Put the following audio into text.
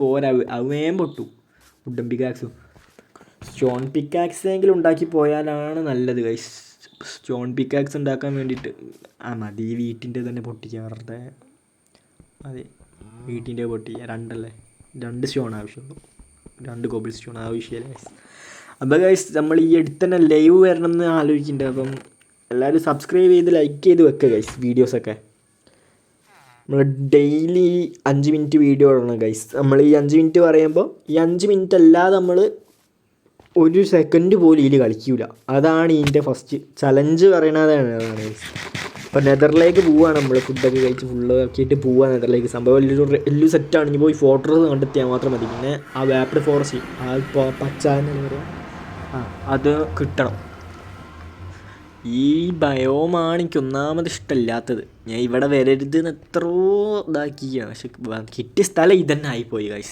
പോരാ, അത് വേഗം പൊട്ടു. വുഡൻ പിക്കാക്സും സ്റ്റോൺ പിക്കാക്സെങ്കിലും ഉണ്ടാക്കി പോയാലാണ് നല്ലത് ഗൈസ്. സ്റ്റോൺ പിക്കാക്സ് ഉണ്ടാക്കാൻ വേണ്ടിയിട്ട് മതി വീട്ടിൻ്റെ തന്നെ പൊട്ടിക്കുക. വെറുതെ അതെ, വീട്ടിൻ്റെ പൊട്ടിക്കുക. 2 സ്റ്റോൺ ആവശ്യമുള്ളൂ, 2 കോബിൾ സ്റ്റോൺ ആവശ്യമില്ല ഗൈസ്. അപ്പോൾ ഗൈസ് നമ്മൾ ഈ അടുത്ത് തന്നെ ലൈവ് വരണം എന്ന് ആലോചിക്കുന്നുണ്ട്. അപ്പം എല്ലാവരും സബ്സ്ക്രൈബ് ചെയ്ത് ലൈക്ക് ചെയ്ത് വെക്കുക ഗൈസ്. വീഡിയോസൊക്കെ നമ്മൾ ഡെയിലി 5 മിനിറ്റ് വീഡിയോ ഇടണം ഗൈസ്. നമ്മൾ ഈ 5 മിനിറ്റ് പറയുമ്പോൾ ഈ 5 മിനിറ്റ് അല്ലാതെ നമ്മൾ 1 സെക്കൻഡ് പോലും ഇതിൽ കളിക്കില്ല. അതാണ് ഇതിൻ്റെ ഫസ്റ്റ് ചലഞ്ച് പറയണത്. അതാണ് ഗൈസ്. അപ്പോൾ നെതറിലേക്ക് പോവുകയാണ് നമ്മൾ. ഫുഡൊക്കെ കഴിച്ച് ഫുള്ള് ആക്കിയിട്ട് പോവുക നെതറിലേക്ക്. സംഭവം എല്ലാം സെറ്റാണെങ്കിൽ പോയി ഫോട്ടോസ് കണ്ടെത്തിയാൽ മാത്രം മതി. പിന്നെ ആ വേപ്പഡ് ഫോറസ്റ്റ്, ആ പച്ച എന്ന് പറയാം, അത് കിട്ടണം. ഈ ബയോമാണ് എനിക്ക് ഒന്നാമത് ഇഷ്ടമില്ലാത്തത്. ഞാൻ ഇവിടെ വരരുത് എന്ന് എത്രയോ ഇതാക്കിയാണ്, പക്ഷെ കിട്ടിയ സ്ഥലം ഇതന്നെ ആയിപ്പോയി ഗൈസ്.